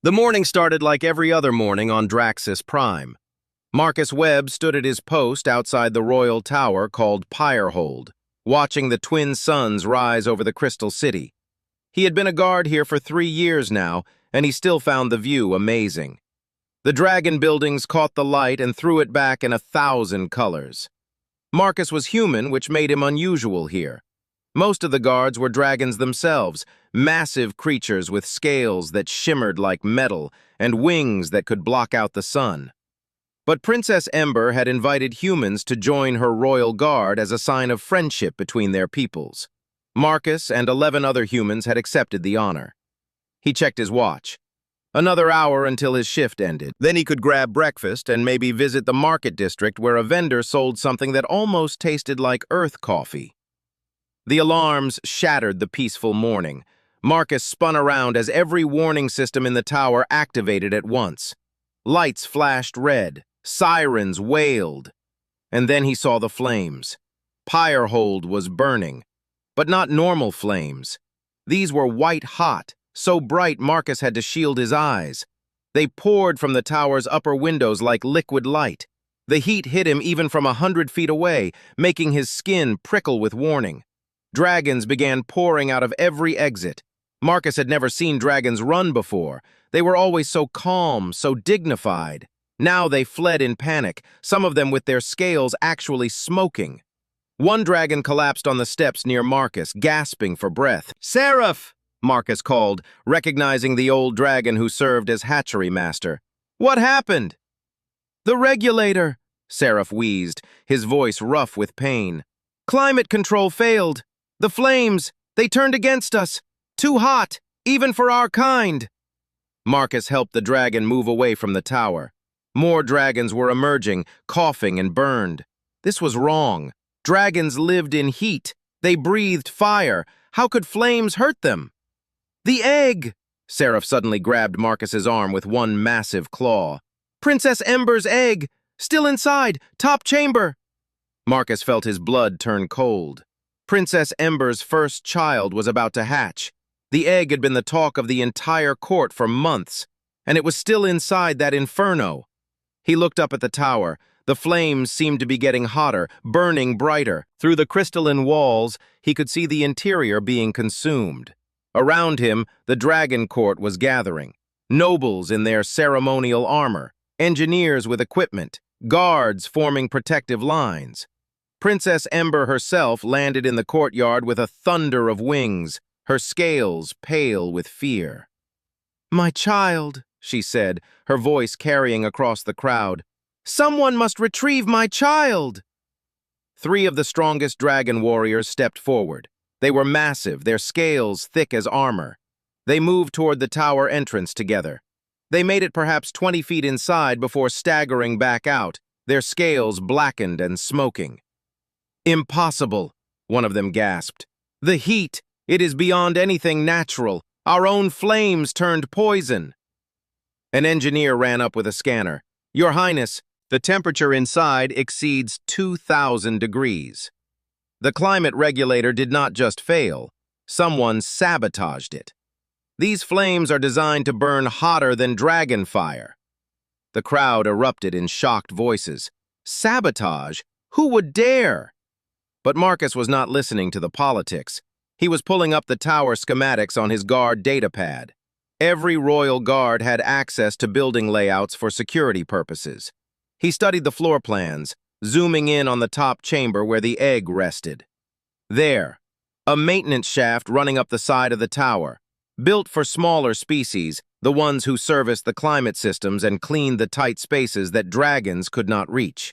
The morning started like every other morning on Draxus Prime. Marcus Webb stood at his post outside the Royal Tower called Pyrehold, watching the twin suns rise over the Crystal City. He had been a guard here for 3 years now, and he still found the view amazing. The dragon buildings caught the light and threw it back in 1,000 colors. Marcus was human, which made him unusual here. Most of the guards were dragons themselves, massive creatures with scales that shimmered like metal and wings that could block out the sun. But Princess Ember had invited humans to join her royal guard as a sign of friendship between their peoples. Marcus and 11 other humans had accepted the honor. He checked his watch. Another hour until his shift ended. Then he could grab breakfast and maybe visit the market district where a vendor sold something that almost tasted like earth coffee. The alarms shattered the peaceful morning. Marcus spun around as every warning system in the tower activated at once. Lights flashed red, sirens wailed, and then he saw the flames. Pyrehold was burning, but not normal flames. These were white-hot, so bright Marcus had to shield his eyes. They poured from the tower's upper windows like liquid light. The heat hit him even from 100 feet away, making his skin prickle with warning. Dragons began pouring out of every exit. Marcus had never seen dragons run before. They were always so calm, so dignified. Now they fled in panic, some of them with their scales actually smoking. One dragon collapsed on the steps near Marcus, gasping for breath. "Seraph!" Marcus called, recognizing the old dragon who served as hatchery master. "What happened?" "The regulator," Seraph wheezed, his voice rough with pain. "Climate control failed. The flames, they turned against us. Too hot, even for our kind." Marcus helped the dragon move away from the tower. More dragons were emerging, coughing and burned. This was wrong. Dragons lived in heat. They breathed fire. How could flames hurt them? "The egg!" Seraph suddenly grabbed Marcus's arm with one massive claw. "Princess Ember's egg! Still inside! Top chamber!" Marcus felt his blood turn cold. Princess Ember's first child was about to hatch. The egg had been the talk of the entire court for months, and it was still inside that inferno. He looked up at the tower. The flames seemed to be getting hotter, burning brighter. Through the crystalline walls, he could see the interior being consumed. Around him, the dragon court was gathering. Nobles in their ceremonial armor, engineers with equipment, guards forming protective lines. Princess Ember herself landed in the courtyard with a thunder of wings, her scales pale with fear. "My child," she said, her voice carrying across the crowd. "Someone must retrieve my child!" 3 of the strongest dragon warriors stepped forward. They were massive, their scales thick as armor. They moved toward the tower entrance together. They made it perhaps 20 feet inside before staggering back out, their scales blackened and smoking. "Impossible," one of them gasped. "The heat, it is beyond anything natural. Our own flames turned poison." An engineer ran up with a scanner. "Your Highness, the temperature inside exceeds 2,000 degrees. The climate regulator did not just fail. Someone sabotaged it. These flames are designed to burn hotter than dragon fire." The crowd erupted in shocked voices. Sabotage? Who would dare? But Marcus was not listening to the politics. He was pulling up the tower schematics on his guard datapad. Every royal guard had access to building layouts for security purposes. He studied the floor plans, zooming in on the top chamber where the egg rested. There, a maintenance shaft running up the side of the tower, built for smaller species, the ones who serviced the climate systems and cleaned the tight spaces that dragons could not reach.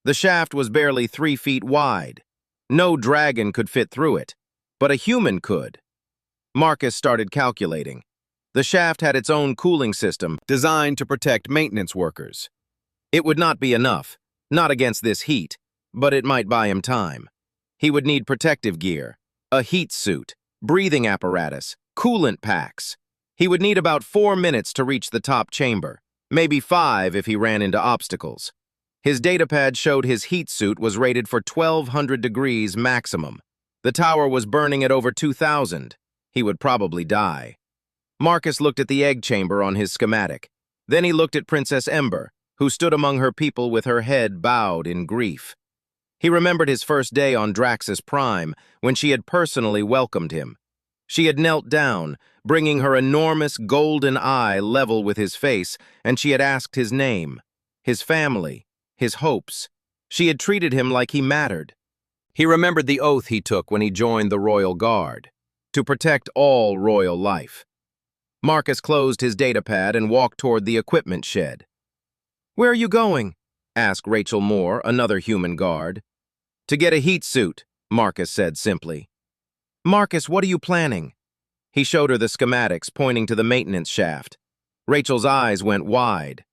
The shaft was barely 3 feet wide. No dragon could fit through it, but a human could. Marcus started calculating. The shaft had its own cooling system designed to protect maintenance workers. It would not be enough, not against this heat, but it might buy him time. He would need protective gear, a heat suit, breathing apparatus, coolant packs. He would need about 4 minutes to reach the top chamber, maybe 5 if he ran into obstacles. His datapad showed his heat suit was rated for 1,200 degrees maximum. The tower was burning at over 2,000. He would probably die. Marcus looked at the egg chamber on his schematic. Then he looked at Princess Ember, who stood among her people with her head bowed in grief. He remembered his first day on Draxus Prime, when she had personally welcomed him. She had knelt down, bringing her enormous golden eye level with his face, and she had asked his name, his family, his hopes. She had treated him like he mattered. He remembered the oath he took when he joined the Royal Guard, to protect all royal life. Marcus closed his datapad and walked toward the equipment shed. "Where are you going?" asked Rachel Moore, another human guard. "To get a heat suit," Marcus said simply. "Marcus, what are you planning?" He showed her the schematics, pointing to the maintenance shaft. Rachel's eyes went wide.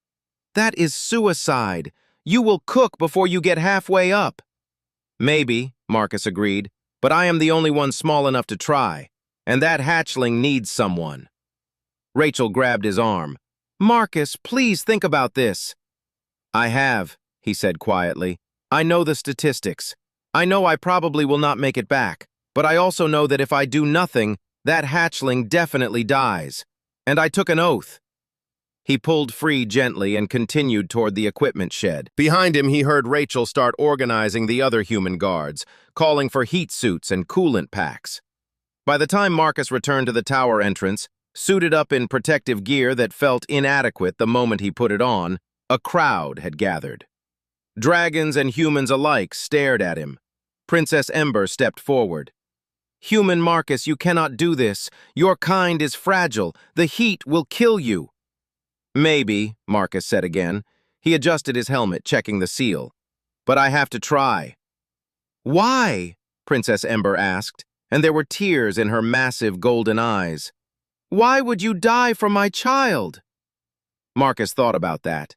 "That is suicide. You will cook before you get halfway up." "Maybe," Marcus agreed, "but I am the only one small enough to try, and that hatchling needs someone." Rachel grabbed his arm. "Marcus, please think about this." "I have," he said quietly. "I know the statistics. I know I probably will not make it back, but I also know that if I do nothing, that hatchling definitely dies. And I took an oath." He pulled free gently and continued toward the equipment shed. Behind him, he heard Rachel start organizing the other human guards, calling for heat suits and coolant packs. By the time Marcus returned to the tower entrance, suited up in protective gear that felt inadequate the moment he put it on, a crowd had gathered. Dragons and humans alike stared at him. Princess Ember stepped forward. "Human Marcus, you cannot do this. Your kind is fragile. The heat will kill you." "Maybe," Marcus said again. He adjusted his helmet, checking the seal. "But I have to try." "Why?" Princess Ember asked, and there were tears in her massive golden eyes. "Why would you die for my child?" Marcus thought about that.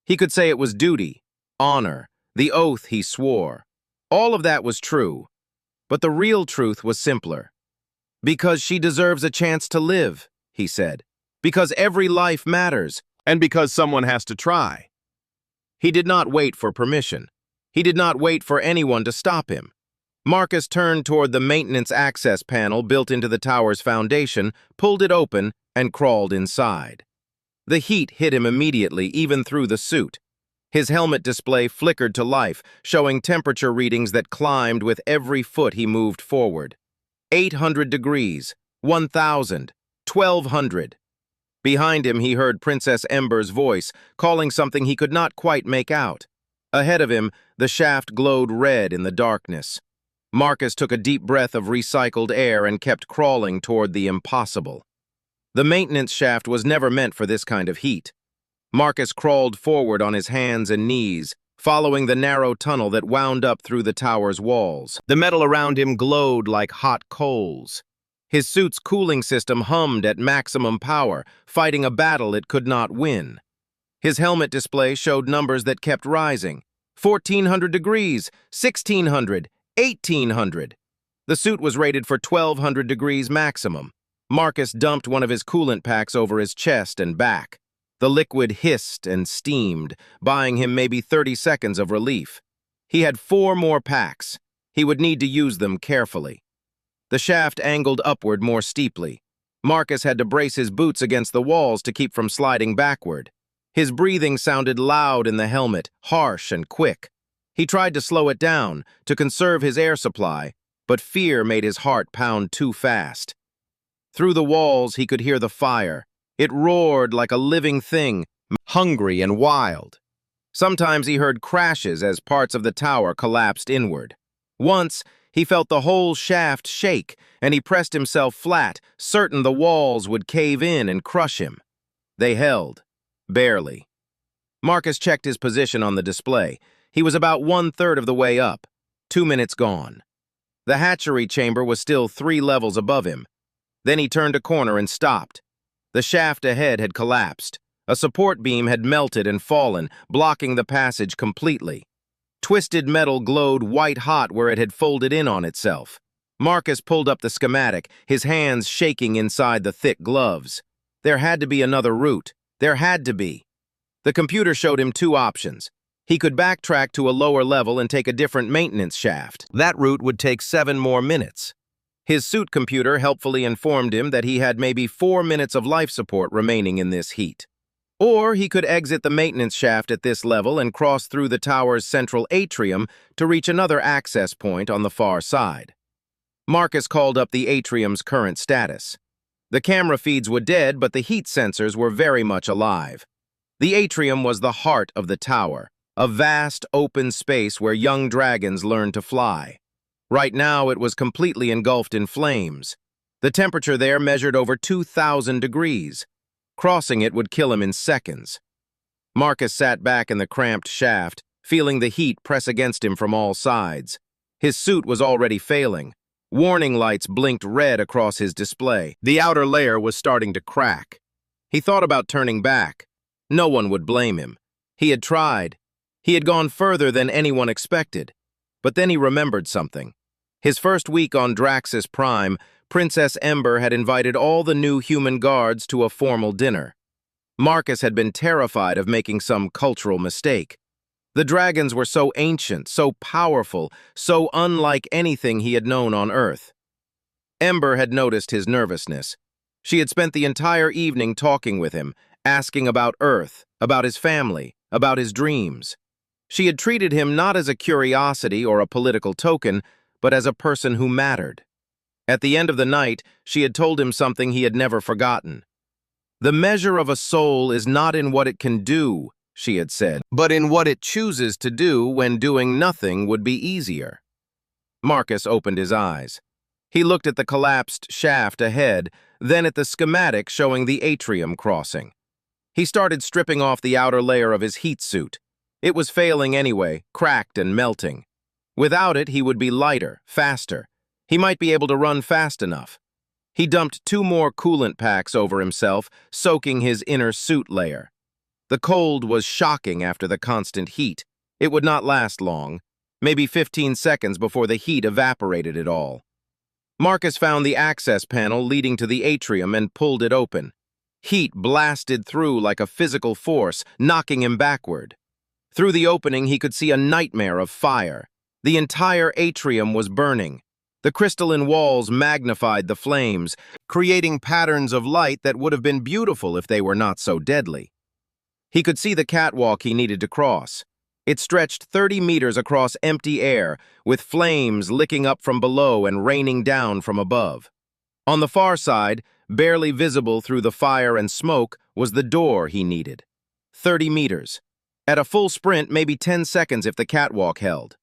He could say it was duty, honor, the oath he swore. All of that was true. But the real truth was simpler. "Because she deserves a chance to live," he said. "Because every life matters, and because someone has to try." He did not wait for permission. He did not wait for anyone to stop him. Marcus turned toward the maintenance access panel built into the tower's foundation, pulled it open, and crawled inside. The heat hit him immediately, even through the suit. His helmet display flickered to life, showing temperature readings that climbed with every foot he moved forward. 800 degrees, 1,000, 1,200. Behind him, he heard Princess Ember's voice, calling something he could not quite make out. Ahead of him, the shaft glowed red in the darkness. Marcus took a deep breath of recycled air and kept crawling toward the impossible. The maintenance shaft was never meant for this kind of heat. Marcus crawled forward on his hands and knees, following the narrow tunnel that wound up through the tower's walls. The metal around him glowed like hot coals. His suit's cooling system hummed at maximum power, fighting a battle it could not win. His helmet display showed numbers that kept rising. 1,400 degrees, 1,600, 1,800. The suit was rated for 1,200 degrees maximum. Marcus dumped one of his coolant packs over his chest and back. The liquid hissed and steamed, buying him maybe 30 seconds of relief. He had 4 more packs. He would need to use them carefully. The shaft angled upward more steeply. Marcus had to brace his boots against the walls to keep from sliding backward. His breathing sounded loud in the helmet, harsh and quick. He tried to slow it down, to conserve his air supply, but fear made his heart pound too fast. Through the walls, he could hear the fire. It roared like a living thing, hungry and wild. Sometimes he heard crashes as parts of the tower collapsed inward. Once, he felt the whole shaft shake, and he pressed himself flat, certain the walls would cave in and crush him. They held. Barely. Marcus checked his position on the display. He was about 1/3 of the way up. 2 minutes gone. The hatchery chamber was still 3 levels above him. Then he turned a corner and stopped. The shaft ahead had collapsed. A support beam had melted and fallen, blocking the passage completely. Twisted metal glowed white-hot where it had folded in on itself. Marcus pulled up the schematic, his hands shaking inside the thick gloves. There had to be another route. There had to be. The computer showed him 2 options. He could backtrack to a lower level and take a different maintenance shaft. That route would take 7 more minutes. His suit computer helpfully informed him that he had maybe 4 minutes of life support remaining in this heat. Or he could exit the maintenance shaft at this level and cross through the tower's central atrium to reach another access point on the far side. Marcus called up the atrium's current status. The camera feeds were dead, but the heat sensors were very much alive. The atrium was the heart of the tower, a vast open space where young dragons learned to fly. Right now, it was completely engulfed in flames. The temperature there measured over 2,000 degrees. Crossing it would kill him in seconds. Marcus sat back in the cramped shaft, feeling the heat press against him from all sides. His suit was already failing. Warning lights blinked red across his display. The outer layer was starting to crack. He thought about turning back. No one would blame him. He had tried. He had gone further than anyone expected. But then he remembered something. His first week on Draxis Prime, Princess Ember had invited all the new human guards to a formal dinner. Marcus had been terrified of making some cultural mistake. The dragons were so ancient, so powerful, so unlike anything he had known on Earth. Ember had noticed his nervousness. She had spent the entire evening talking with him, asking about Earth, about his family, about his dreams. She had treated him not as a curiosity or a political token, but as a person who mattered. At the end of the night, she had told him something he had never forgotten. "The measure of a soul is not in what it can do," she had said, "but in what it chooses to do when doing nothing would be easier." Marcus opened his eyes. He looked at the collapsed shaft ahead, then at the schematic showing the atrium crossing. He started stripping off the outer layer of his heat suit. It was failing anyway, cracked and melting. Without it, he would be lighter, faster. He might be able to run fast enough. He dumped 2 more coolant packs over himself, soaking his inner suit layer. The cold was shocking after the constant heat. It would not last long, maybe 15 seconds before the heat evaporated it all. Marcus found the access panel leading to the atrium and pulled it open. Heat blasted through like a physical force, knocking him backward. Through the opening, he could see a nightmare of fire. The entire atrium was burning. The crystalline walls magnified the flames, creating patterns of light that would have been beautiful if they were not so deadly. He could see the catwalk he needed to cross. It stretched 30 meters across empty air, with flames licking up from below and raining down from above. On the far side, barely visible through the fire and smoke, was the door he needed. 30 meters. At a full sprint, maybe 10 seconds if the catwalk held.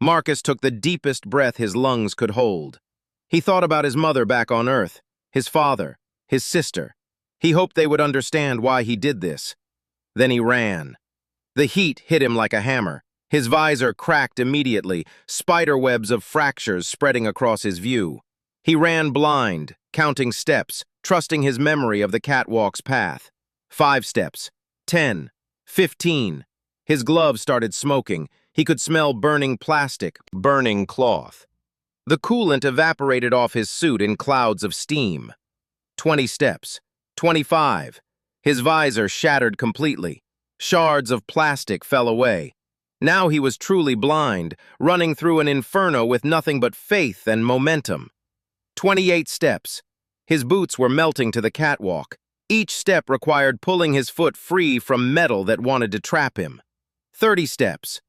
Marcus took the deepest breath his lungs could hold. He thought about his mother back on Earth, his father, his sister. He hoped they would understand why he did this. Then he ran. The heat hit him like a hammer. His visor cracked immediately, spiderwebs of fractures spreading across his view. He ran blind, counting steps, trusting his memory of the catwalk's path. 5 steps, 10, 15. His gloves started smoking. He could smell burning plastic, burning cloth. The coolant evaporated off his suit in clouds of steam. 20 steps, 25. His visor shattered completely. Shards of plastic fell away. Now he was truly blind, running through an inferno with nothing but faith and momentum. 28 steps. His boots were melting to the catwalk. Each step required pulling his foot free from metal that wanted to trap him. 30 steps.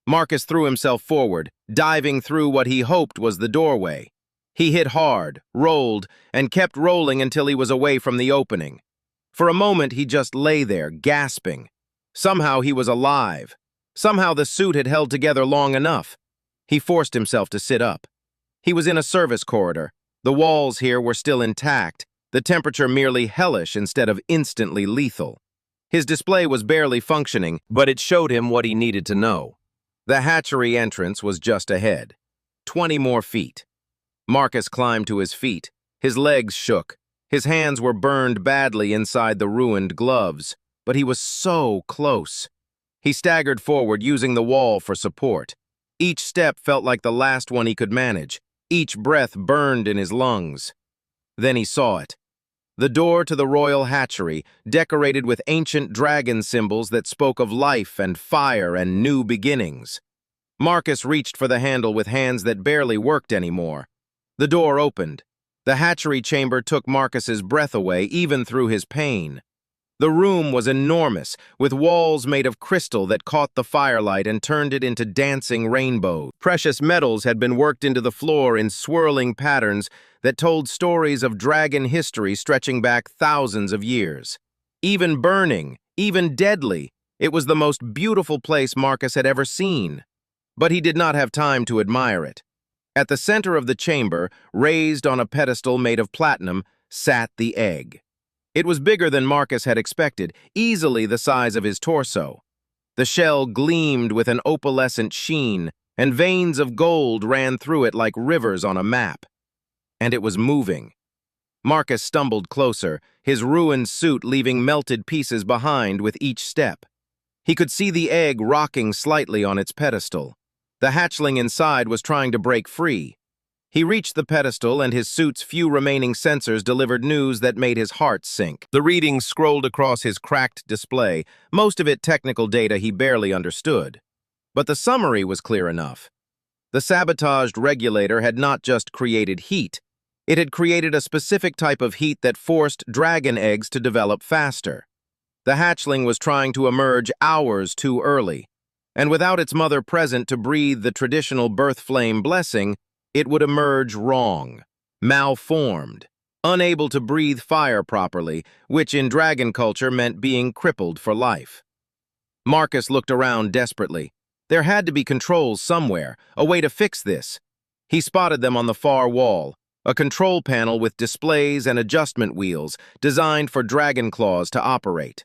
Marcus threw himself forward, diving through what he hoped was the doorway. He hit hard, rolled, and kept rolling until he was away from the opening. For a moment, he just lay there, gasping. Somehow he was alive. Somehow the suit had held together long enough. He forced himself to sit up. He was in a service corridor. The walls here were still intact, the temperature merely hellish instead of instantly lethal. His display was barely functioning, but it showed him what he needed to know. The hatchery entrance was just ahead. 20 more feet. Marcus climbed to his feet. His legs shook. His hands were burned badly inside the ruined gloves, but he was so close. He staggered forward, using the wall for support. Each step felt like the last one he could manage. Each breath burned in his lungs. Then he saw it. The door to the royal hatchery, decorated with ancient dragon symbols that spoke of life and fire and new beginnings. Marcus reached for the handle with hands that barely worked anymore. The door opened. The hatchery chamber took Marcus's breath away, even through his pain. The room was enormous, with walls made of crystal that caught the firelight and turned it into dancing rainbows. Precious metals had been worked into the floor in swirling patterns that told stories of dragon history stretching back thousands of years. Even burning, even deadly, it was the most beautiful place Marcus had ever seen. But he did not have time to admire it. At the center of the chamber, raised on a pedestal made of platinum, sat the egg. It was bigger than Marcus had expected, easily the size of his torso. The shell gleamed with an opalescent sheen, and veins of gold ran through it like rivers on a map. And it was moving. Marcus stumbled closer, his ruined suit leaving melted pieces behind with each step. He could see the egg rocking slightly on its pedestal. The hatchling inside was trying to break free. He reached the pedestal, and his suit's few remaining sensors delivered news that made his heart sink. The readings scrolled across his cracked display, most of it technical data he barely understood. But the summary was clear enough. The sabotaged regulator had not just created heat. It had created a specific type of heat that forced dragon eggs to develop faster. The hatchling was trying to emerge hours too early, and without its mother present to breathe the traditional birth flame blessing, it would emerge wrong, malformed, unable to breathe fire properly, which in dragon culture meant being crippled for life. Marcus looked around desperately. There had to be controls somewhere, a way to fix this. He spotted them on the far wall, a control panel with displays and adjustment wheels designed for dragon claws to operate.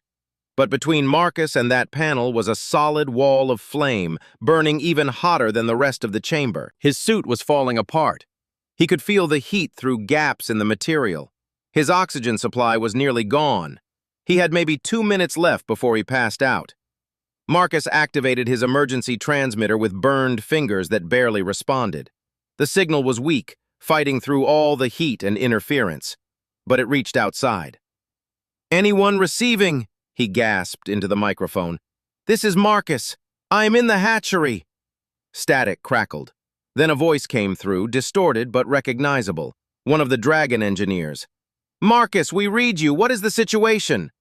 But between Marcus and that panel was a solid wall of flame, burning even hotter than the rest of the chamber. His suit was falling apart. He could feel the heat through gaps in the material. His oxygen supply was nearly gone. He had maybe 2 minutes left before he passed out. Marcus activated his emergency transmitter with burned fingers that barely responded. The signal was weak, fighting through all the heat and interference. But it reached outside. "Anyone receiving?" He gasped into the microphone. "This is Marcus. I am in the hatchery." Static crackled. Then a voice came through, distorted but recognizable. One of the dragon engineers. "Marcus, we read you. What is the situation?"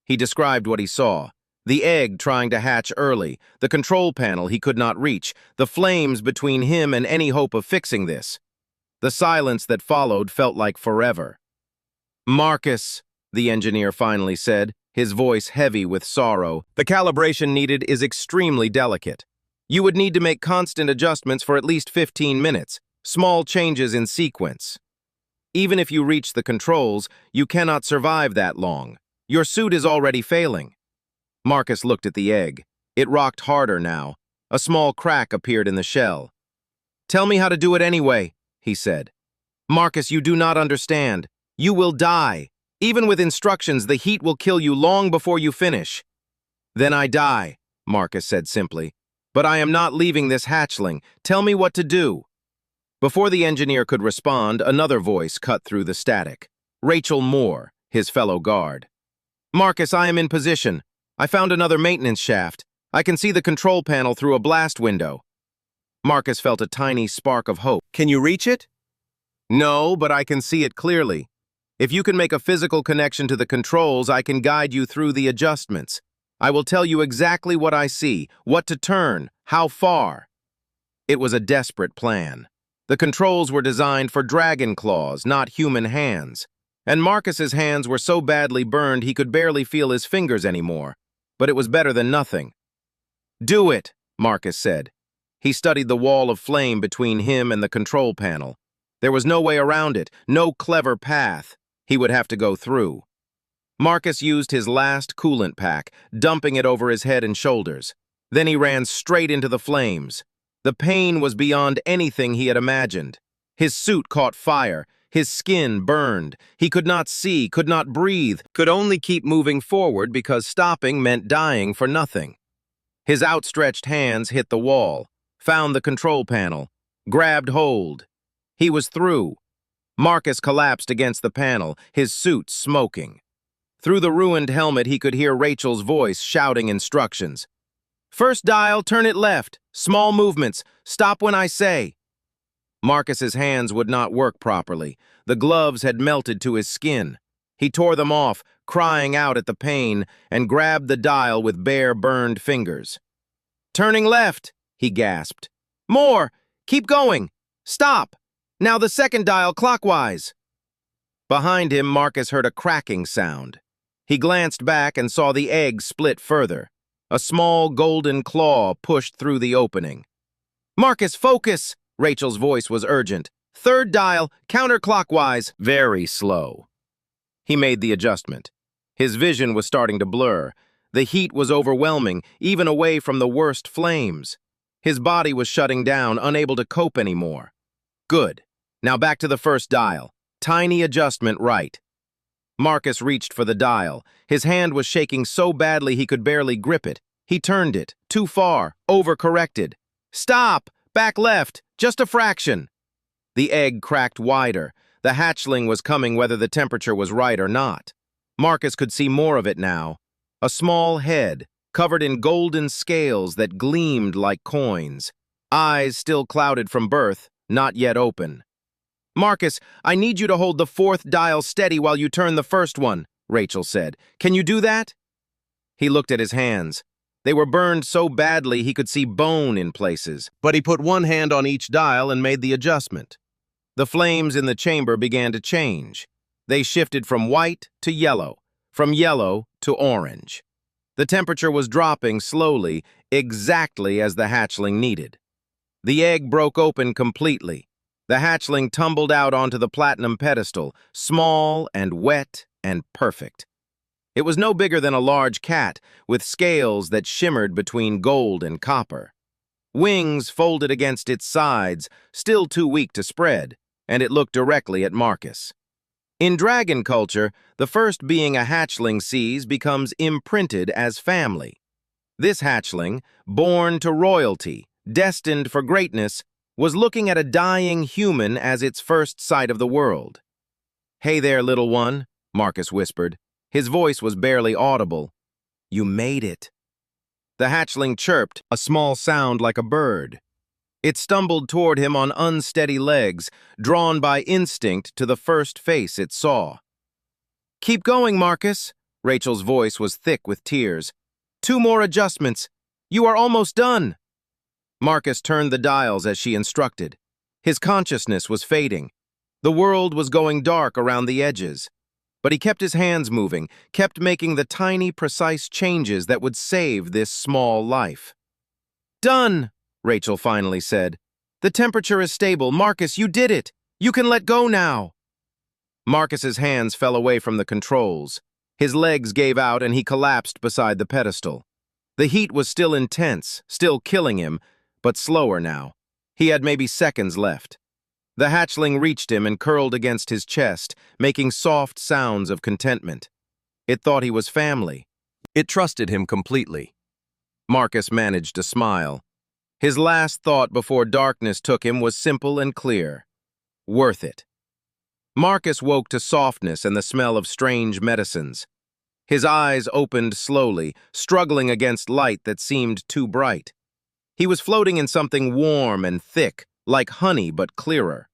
He described what he saw. The egg trying to hatch early, the control panel he could not reach, the flames between him and any hope of fixing this. The silence that followed felt like forever. "Marcus," the engineer finally said, his voice heavy with sorrow, "the calibration needed is extremely delicate. You would need to make constant adjustments for at least 15 minutes, small changes in sequence. Even if you reach the controls, you cannot survive that long. Your suit is already failing." Marcus looked at the egg. It rocked harder now. A small crack appeared in the shell. "Tell me how to do it anyway," he said. "Marcus, you do not understand. You will die. Even with instructions, the heat will kill you long before you finish." "Then I die," Marcus said simply. "But I am not leaving this hatchling. Tell me what to do." Before the engineer could respond, another voice cut through the static. Rachel Moore, his fellow guard. "Marcus, I am in position. I found another maintenance shaft. I can see the control panel through a blast window." Marcus felt a tiny spark of hope. "Can you reach it?" "No, but I can see it clearly. If you can make a physical connection to the controls, I can guide you through the adjustments. I will tell you exactly what I see, what to turn, how far." It was a desperate plan. The controls were designed for dragon claws, not human hands. And Marcus's hands were so badly burned he could barely feel his fingers anymore. But it was better than nothing. "Do it," Marcus said. He studied the wall of flame between him and the control panel. There was no way around it, no clever path. He would have to go through. Marcus used his last coolant pack, dumping it over his head and shoulders. Then he ran straight into the flames. The pain was beyond anything he had imagined. His suit caught fire. His skin burned. He could not see, could not breathe, could only keep moving forward because stopping meant dying for nothing. His outstretched hands hit the wall, found the control panel, grabbed hold. He was through. Marcus collapsed against the panel, his suit smoking. Through the ruined helmet, he could hear Rachel's voice shouting instructions. "First dial, turn it left. Small movements. Stop when I say." Marcus's hands would not work properly. The gloves had melted to his skin. He tore them off, crying out at the pain, and grabbed the dial with bare, burned fingers. "Turning left," he gasped. "More! Keep going! Stop! Now the second dial clockwise!" Behind him, Marcus heard a cracking sound. He glanced back and saw the egg split further. A small golden claw pushed through the opening. "Marcus, focus!" Rachel's voice was urgent. "Third dial, counterclockwise." Very slow. He made the adjustment. His vision was starting to blur. The heat was overwhelming, even away from the worst flames. His body was shutting down, unable to cope anymore. Good. Now back to the first dial. Tiny adjustment right. Marcus reached for the dial. His hand was shaking so badly he could barely grip it. He turned it. Too far. Overcorrected. "Stop! Back left! Just a fraction!" The egg cracked wider. The hatchling was coming whether the temperature was right or not. Marcus could see more of it now. A small head, covered in golden scales that gleamed like coins. Eyes still clouded from birth, not yet open. "Marcus, I need you to hold the fourth dial steady while you turn the first one," Rachel said. "Can you do that?" He looked at his hands. They were burned so badly he could see bone in places, but he put one hand on each dial and made the adjustment. The flames in the chamber began to change. They shifted from white to yellow, from yellow to orange. The temperature was dropping slowly, exactly as the hatchling needed. The egg broke open completely. The hatchling tumbled out onto the platinum pedestal, small and wet and perfect. It was no bigger than a large cat, with scales that shimmered between gold and copper. Wings folded against its sides, still too weak to spread, and it looked directly at Marcus. In dragon culture, the first being a hatchling sees becomes imprinted as family. This hatchling, born to royalty, destined for greatness, was looking at a dying human as its first sight of the world. "Hey there, little one," Marcus whispered. His voice was barely audible. "You made it." The hatchling chirped, a small sound like a bird. It stumbled toward him on unsteady legs, drawn by instinct to the first face it saw. "Keep going, Marcus." Rachel's voice was thick with tears. "Two more adjustments. You are almost done." Marcus turned the dials as she instructed. His consciousness was fading. The world was going dark around the edges. But he kept his hands moving, kept making the tiny, precise changes that would save this small life. "Done," Rachel finally said. "The temperature is stable. Marcus, you did it. You can let go now." Marcus's hands fell away from the controls. His legs gave out and he collapsed beside the pedestal. The heat was still intense, still killing him, but slower now. He had maybe seconds left. The hatchling reached him and curled against his chest, making soft sounds of contentment. It thought he was family. It trusted him completely. Marcus managed to smile. His last thought before darkness took him was simple and clear. Worth it. Marcus woke to softness and the smell of strange medicines. His eyes opened slowly, struggling against light that seemed too bright. He was floating in something warm and thick, like honey but clearer.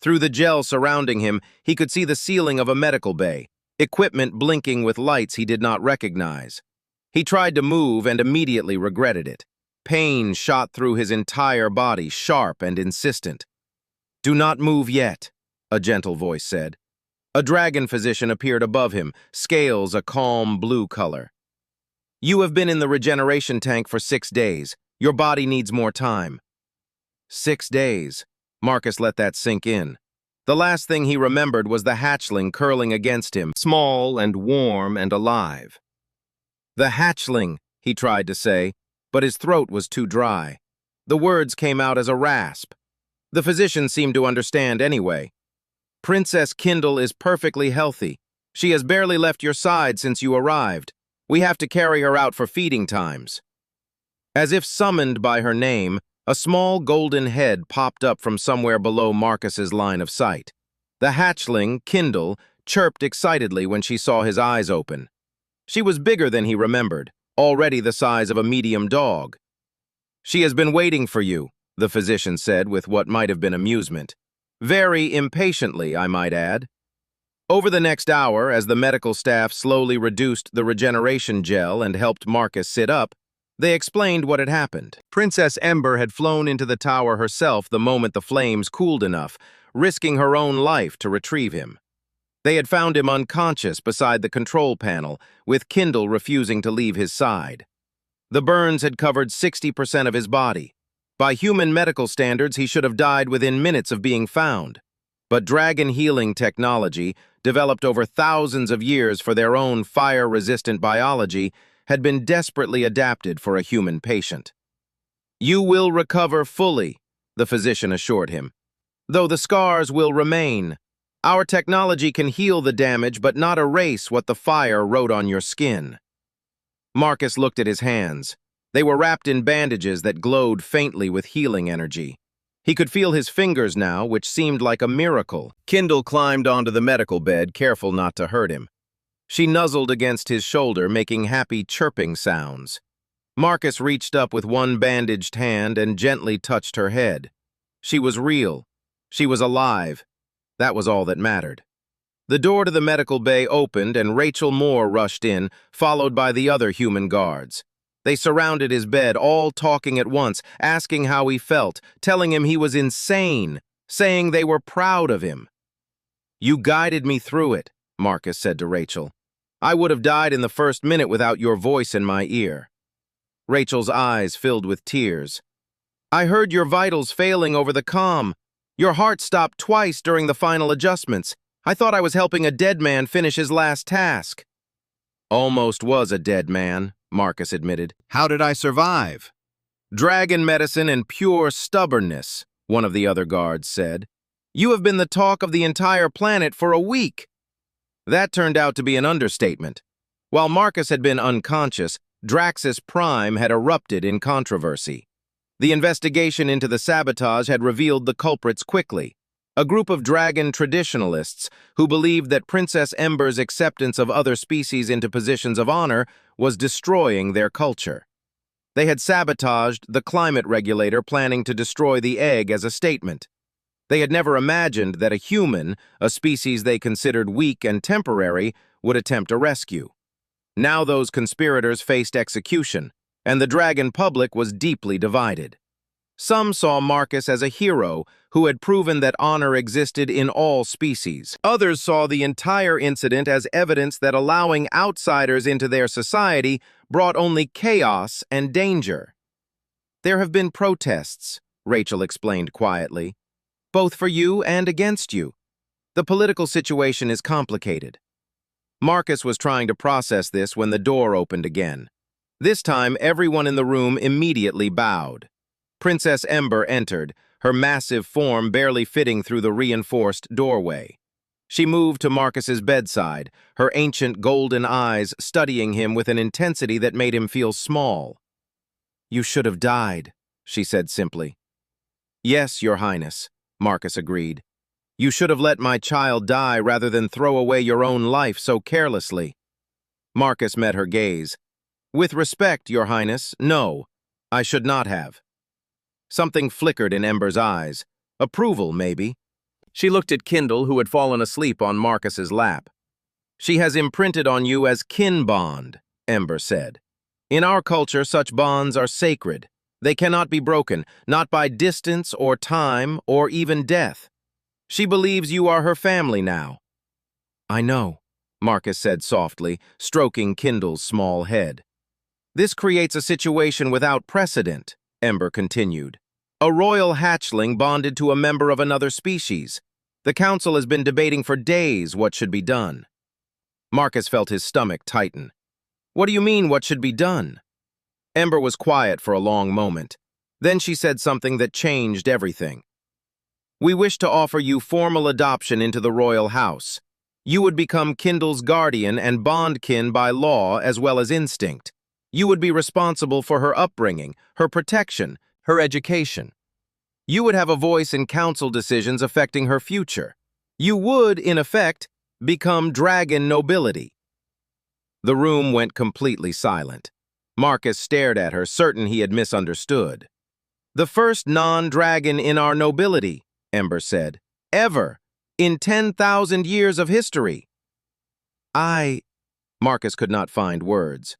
Through the gel surrounding him, he could see the ceiling of a medical bay, equipment blinking with lights he did not recognize. He tried to move and immediately regretted it. Pain shot through his entire body, sharp and insistent. "Do not move yet," a gentle voice said. A dragon physician appeared above him, scales a calm blue color. "You have been in the regeneration tank for 6 days. Your body needs more time." 6 days. Marcus let that sink in. The last thing he remembered was the hatchling curling against him, small and warm and alive. "The hatchling," he tried to say, but his throat was too dry. The words came out as a rasp. The physician seemed to understand anyway. "Princess Kindle is perfectly healthy. She has barely left your side since you arrived. We have to carry her out for feeding times." As if summoned by her name, a small golden head popped up from somewhere below Marcus's line of sight. The hatchling, Kindle, chirped excitedly when she saw his eyes open. She was bigger than he remembered, already the size of a medium dog. "She has been waiting for you," the physician said with what might have been amusement. Very impatiently, I might add. Over the next hour, as the medical staff slowly reduced the regeneration gel and helped Marcus sit up, they explained what had happened. Princess Ember had flown into the tower herself the moment the flames cooled enough, risking her own life to retrieve him. They had found him unconscious beside the control panel, with Kindle refusing to leave his side. The burns had covered 60% of his body. By human medical standards, he should have died within minutes of being found. But dragon healing technology, developed over thousands of years for their own fire-resistant biology, had been desperately adapted for a human patient. You will recover fully, the physician assured him. Though the scars will remain. Our technology can heal the damage but not erase what the fire wrote on your skin. Marcus looked at his hands. They were wrapped in bandages that glowed faintly with healing energy. He could feel his fingers now, which seemed like a miracle. Kindle climbed onto the medical bed, careful not to hurt him. She nuzzled against his shoulder, making happy chirping sounds. Marcus reached up with one bandaged hand and gently touched her head. She was real. She was alive. That was all that mattered. The door to the medical bay opened and Rachel Moore rushed in, followed by the other human guards. They surrounded his bed, all talking at once, asking how he felt, telling him he was insane, saying they were proud of him. You guided me through it, Marcus said to Rachel. I would have died in the first minute without your voice in my ear. Rachel's eyes filled with tears. I heard your vitals failing over the comm. Your heart stopped twice during the final adjustments. I thought I was helping a dead man finish his last task. Almost was a dead man, Marcus admitted. How did I survive? Dragon medicine and pure stubbornness, one of the other guards said. You have been the talk of the entire planet for a week. That turned out to be an understatement. While Marcus had been unconscious, Draxus Prime had erupted in controversy. The investigation into the sabotage had revealed the culprits quickly. A group of dragon traditionalists who believed that Princess Ember's acceptance of other species into positions of honor was destroying their culture. They had sabotaged the climate regulator planning to destroy the egg as a statement. They had never imagined that a human, a species they considered weak and temporary, would attempt a rescue. Now those conspirators faced execution, and the dragon public was deeply divided. Some saw Marcus as a hero who had proven that honor existed in all species. Others saw the entire incident as evidence that allowing outsiders into their society brought only chaos and danger. There have been protests, Rachel explained quietly, both for you and against you. The political situation is complicated. Marcus was trying to process this when the door opened again. This time, everyone in the room immediately bowed. Princess Ember entered, her massive form barely fitting through the reinforced doorway. She moved to Marcus's bedside, her ancient golden eyes studying him with an intensity that made him feel small. You should have died, she said simply. Yes, Your Highness, Marcus agreed. You should have let my child die rather than throw away your own life so carelessly. Marcus met her gaze. With respect, Your Highness, no, I should not have. Something flickered in Ember's eyes. Approval, maybe. She looked at Kindle, who had fallen asleep on Marcus's lap. She has imprinted on you as kin bond, Ember said. In our culture, such bonds are sacred. They cannot be broken, not by distance or time or even death. She believes you are her family now. I know, Marcus said softly, stroking Kindle's small head. This creates a situation without precedent, Ember continued. A royal hatchling bonded to a member of another species. The council has been debating for days what should be done. Marcus felt his stomach tighten. What do you mean, what should be done? Ember was quiet for a long moment. Then she said something that changed everything. We wish to offer you formal adoption into the royal house. You would become Kindle's guardian and bondkin by law as well as instinct. You would be responsible for her upbringing, her protection, her education. You would have a voice in council decisions affecting her future. You would, in effect, become dragon nobility. The room went completely silent. Marcus stared at her, certain he had misunderstood. The first non-dragon in our nobility, Ember said. Ever. In 10,000 years of history. Marcus could not find words.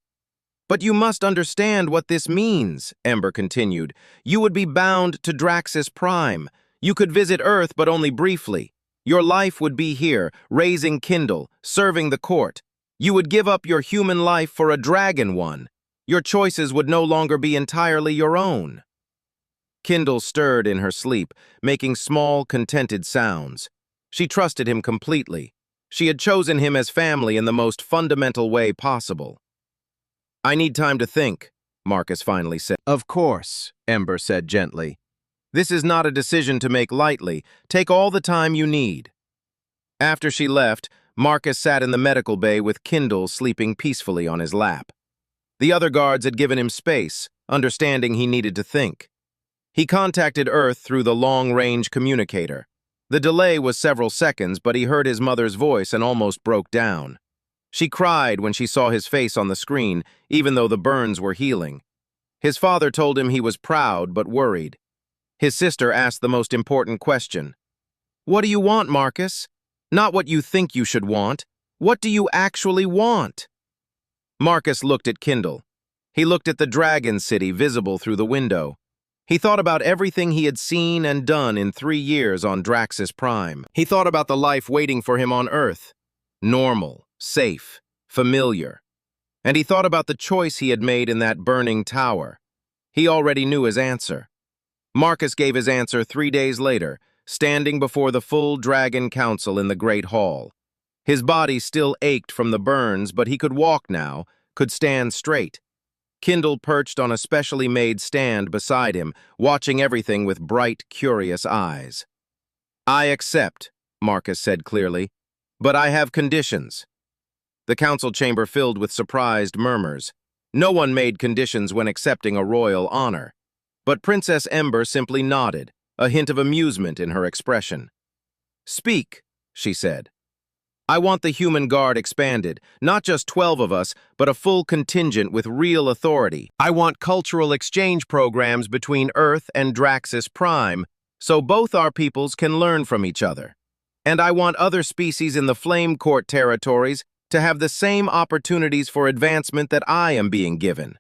But you must understand what this means, Ember continued. You would be bound to Draxis Prime. You could visit Earth, but only briefly. Your life would be here, raising Kindle, serving the court. You would give up your human life for a dragon one. Your choices would no longer be entirely your own. Kindle stirred in her sleep, making small, contented sounds. She trusted him completely. She had chosen him as family in the most fundamental way possible. I need time to think, Marcus finally said. Of course, Ember said gently. This is not a decision to make lightly. Take all the time you need. After she left, Marcus sat in the medical bay with Kindle sleeping peacefully on his lap. The other guards had given him space, understanding he needed to think. He contacted Earth through the long-range communicator. The delay was several seconds, but he heard his mother's voice and almost broke down. She cried when she saw his face on the screen, even though the burns were healing. His father told him he was proud but worried. His sister asked the most important question. What do you want, Marcus? Not what you think you should want. What do you actually want? Marcus looked at Kindle. He looked at the Dragon City visible through the window. He thought about everything he had seen and done in 3 years on Draxis Prime. He thought about the life waiting for him on Earth. Normal, safe, familiar. And he thought about the choice he had made in that burning tower. He already knew his answer. Marcus gave his answer 3 days later, standing before the full Dragon Council in the Great Hall. His body still ached from the burns, but he could walk now, could stand straight. Kindle perched on a specially made stand beside him, watching everything with bright, curious eyes. I accept, Marcus said clearly, but I have conditions. The council chamber filled with surprised murmurs. No one made conditions when accepting a royal honor. But Princess Ember simply nodded, a hint of amusement in her expression. Speak, she said. I want the human guard expanded, not just 12 of us, but a full contingent with real authority. I want cultural exchange programs between Earth and Draxis Prime, so both our peoples can learn from each other. And I want other species in the Flame Court territories to have the same opportunities for advancement that I am being given.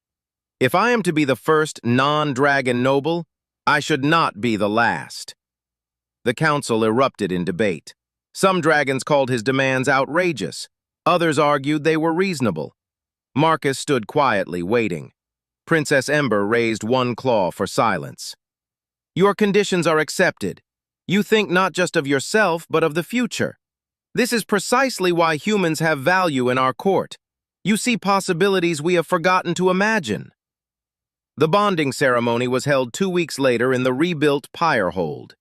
If I am to be the first non-dragon noble, I should not be the last. The council erupted in debate. Some dragons called his demands outrageous. Others argued they were reasonable. Marcus stood quietly, waiting. Princess Ember raised one claw for silence. Your conditions are accepted. You think not just of yourself, but of the future. This is precisely why humans have value in our court. You see possibilities we have forgotten to imagine. The bonding ceremony was held 2 weeks later in the rebuilt Pyrehold.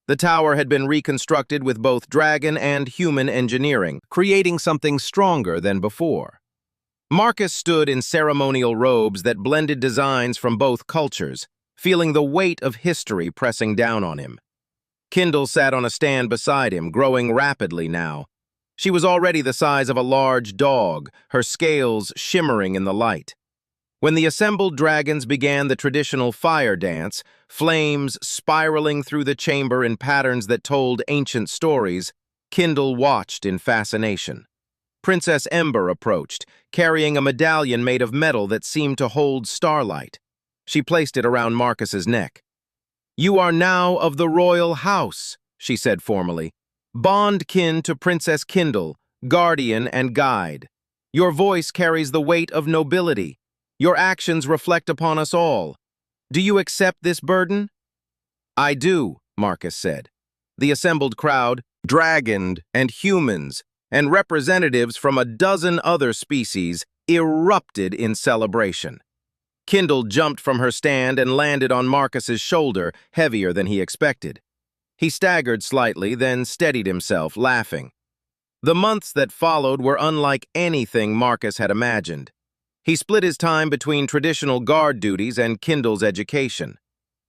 The tower had been reconstructed with both dragon and human engineering, creating something stronger than before. Marcus stood in ceremonial robes that blended designs from both cultures, feeling the weight of history pressing down on him. Kindle sat on a stand beside him, growing rapidly now. She was already the size of a large dog, her scales shimmering in the light. When the assembled dragons began the traditional fire dance, flames spiraling through the chamber in patterns that told ancient stories, Kindle watched in fascination. Princess Ember approached, carrying a medallion made of metal that seemed to hold starlight. She placed it around Marcus's neck. You are now of the royal house, she said formally. Bond kin to Princess Kindle, guardian and guide. Your voice carries the weight of nobility. Your actions reflect upon us all. Do you accept this burden? I do, Marcus said. The assembled crowd, dragoned and humans, and representatives from a dozen other species erupted in celebration. Kindle jumped from her stand and landed on Marcus's shoulder, heavier than he expected. He staggered slightly, then steadied himself, laughing. The months that followed were unlike anything Marcus had imagined. He split his time between traditional guard duties and Kindle's education.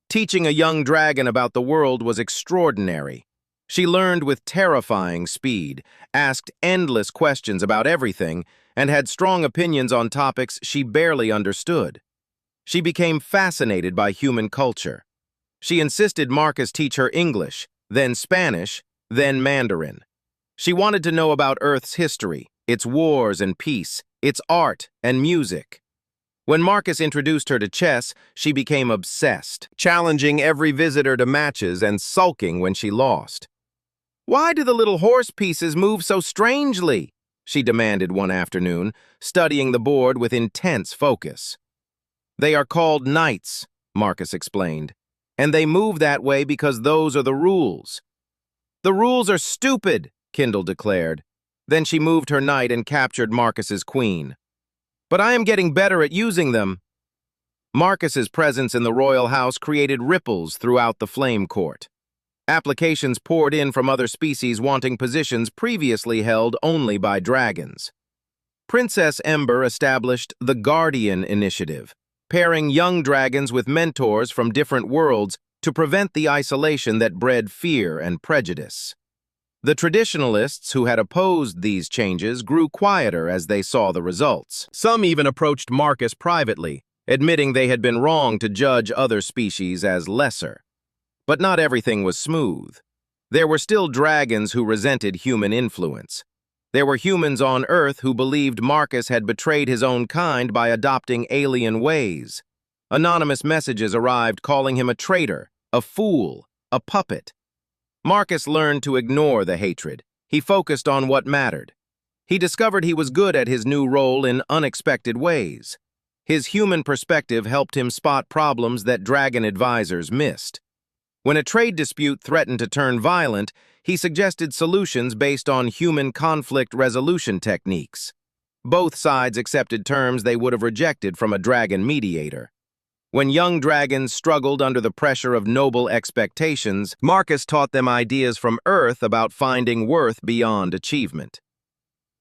Teaching a young dragon about the world was extraordinary. She learned with terrifying speed, asked endless questions about everything, and had strong opinions on topics she barely understood. She became fascinated by human culture. She insisted Marcus teach her English, then Spanish, then Mandarin. She wanted to know about Earth's history, its wars and peace, its art and music. When Marcus introduced her to chess, she became obsessed, challenging every visitor to matches and sulking when she lost. "Why do the little horse pieces move so strangely?" she demanded one afternoon, studying the board with intense focus. "They are called knights," Marcus explained, "and they move that way because those are the rules." "The rules are stupid," Kindle declared. Then she moved her knight and captured Marcus's queen. "But I am getting better at using them." Marcus's presence in the royal house created ripples throughout the flame court. Applications poured in from other species wanting positions previously held only by dragons. Princess Ember established the Guardian Initiative, pairing young dragons with mentors from different worlds to prevent the isolation that bred fear and prejudice. The traditionalists who had opposed these changes grew quieter as they saw the results. Some even approached Marcus privately, admitting they had been wrong to judge other species as lesser. But not everything was smooth. There were still dragons who resented human influence. There were humans on Earth who believed Marcus had betrayed his own kind by adopting alien ways. Anonymous messages arrived calling him a traitor, a fool, a puppet. Marcus learned to ignore the hatred. He focused on what mattered. He discovered he was good at his new role in unexpected ways. His human perspective helped him spot problems that dragon advisors missed. When a trade dispute threatened to turn violent, he suggested solutions based on human conflict resolution techniques. Both sides accepted terms they would have rejected from a dragon mediator. When young dragons struggled under the pressure of noble expectations, Marcus taught them ideas from Earth about finding worth beyond achievement.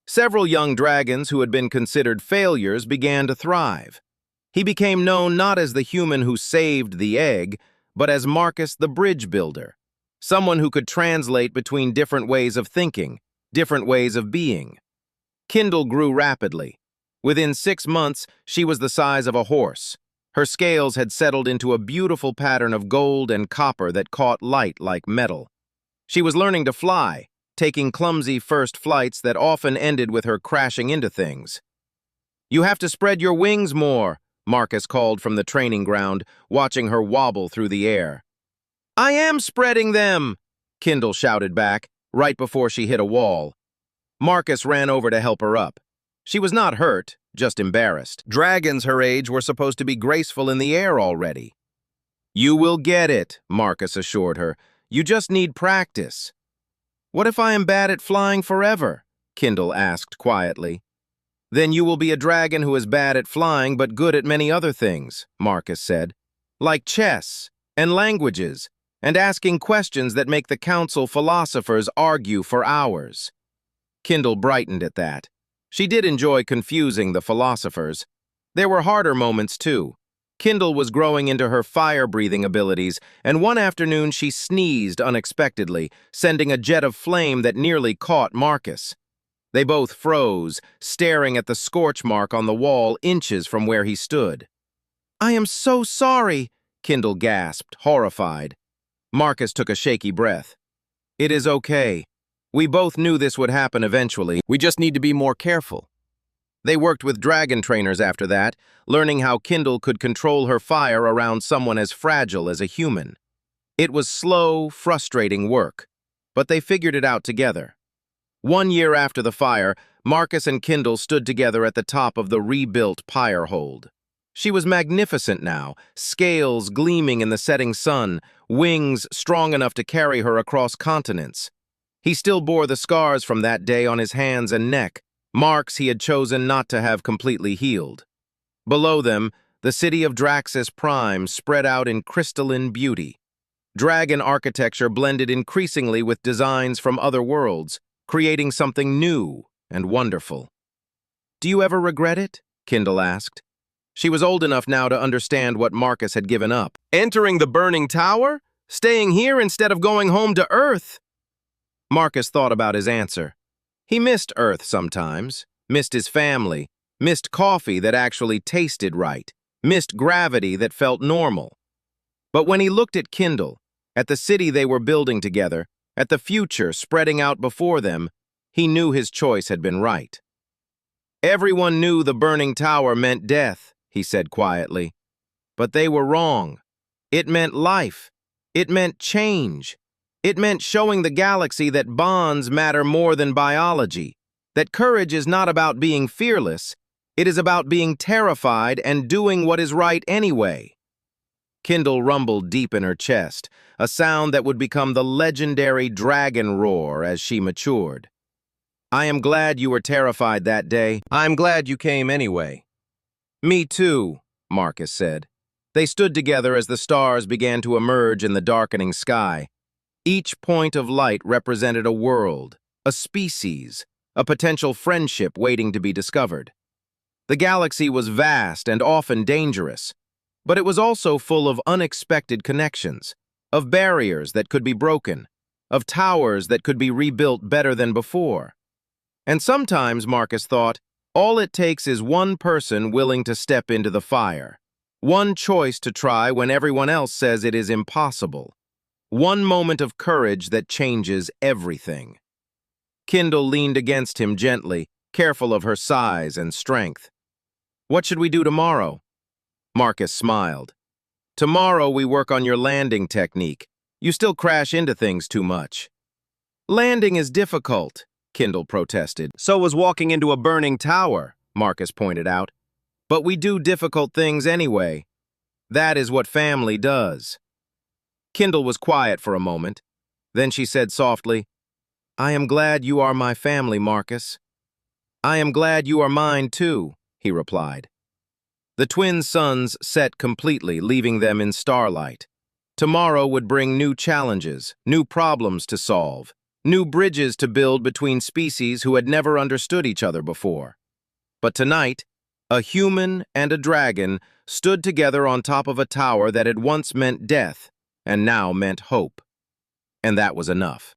Several young dragons who had been considered failures began to thrive. He became known not as the human who saved the egg, but as Marcus the Bridge Builder, someone who could translate between different ways of thinking, different ways of being. Kindle grew rapidly. Within 6 months, she was the size of a horse. Her scales had settled into a beautiful pattern of gold and copper that caught light like metal. She was learning to fly, taking clumsy first flights that often ended with her crashing into things. "You have to spread your wings more," Marcus called from the training ground, watching her wobble through the air. "I am spreading them," Kindle shouted back, right before she hit a wall. Marcus ran over to help her up. She was not hurt, just embarrassed. Dragons her age were supposed to be graceful in the air already. "You will get it," Marcus assured her. "You just need practice." "What if I am bad at flying forever?" Kindle asked quietly. "Then you will be a dragon who is bad at flying but good at many other things," Marcus said, "like chess and languages and asking questions that make the council philosophers argue for hours." Kindle brightened at that. She did enjoy confusing the philosophers. There were harder moments, too. Kindle was growing into her fire-breathing abilities, and one afternoon she sneezed unexpectedly, sending a jet of flame that nearly caught Marcus. They both froze, staring at the scorch mark on the wall inches from where he stood. "I am so sorry," Kindle gasped, horrified. Marcus took a shaky breath. "It is okay. We both knew this would happen eventually. We just need to be more careful." They worked with dragon trainers after that, learning how Kindle could control her fire around someone as fragile as a human. It was slow, frustrating work, but they figured it out together. 1 year after the fire, Marcus and Kindle stood together at the top of the rebuilt pyre hold. She was magnificent now, scales gleaming in the setting sun, wings strong enough to carry her across continents. He still bore the scars from that day on his hands and neck, marks he had chosen not to have completely healed. Below them, the city of Draxis Prime spread out in crystalline beauty. Dragon architecture blended increasingly with designs from other worlds, creating something new and wonderful. "Do you ever regret it?" Kindle asked. She was old enough now to understand what Marcus had given up. "Entering the burning tower? Staying here instead of going home to Earth?" Marcus thought about his answer. He missed Earth sometimes, missed his family, missed coffee that actually tasted right, missed gravity that felt normal. But when he looked at Kindle, at the city they were building together, at the future spreading out before them, he knew his choice had been right. Everyone knew the burning tower meant death, he said quietly. But they were wrong. It meant life. It meant change. It meant showing the galaxy that bonds matter more than biology, that courage is not about being fearless, it is about being terrified and doing what is right anyway. Kindle rumbled deep in her chest, a sound that would become the legendary dragon roar as she matured. I am glad you were terrified that day. I'm glad you came anyway. Me too, Marcus said. They stood together as the stars began to emerge in the darkening sky. Each point of light represented a world, a species, a potential friendship waiting to be discovered. The galaxy was vast and often dangerous, but it was also full of unexpected connections, of barriers that could be broken, of towers that could be rebuilt better than before. And sometimes, Marcus thought, all it takes is one person willing to step into the fire, one choice to try when everyone else says it is impossible, one moment of courage that changes everything. Kindle leaned against him gently, careful of her size and strength. What should we do tomorrow? Marcus smiled. Tomorrow we work on your landing technique. You still crash into things too much. Landing is difficult, Kindle protested. So was walking into a burning tower, Marcus pointed out. But we do difficult things anyway. That is what family does. Kindle was quiet for a moment. Then she said softly, I am glad you are my family, Marcus. I am glad you are mine too, he replied. The twin suns set completely, leaving them in starlight. Tomorrow would bring new challenges, new problems to solve, new bridges to build between species who had never understood each other before. But tonight, a human and a dragon stood together on top of a tower that had once meant death and now meant hope. And that was enough.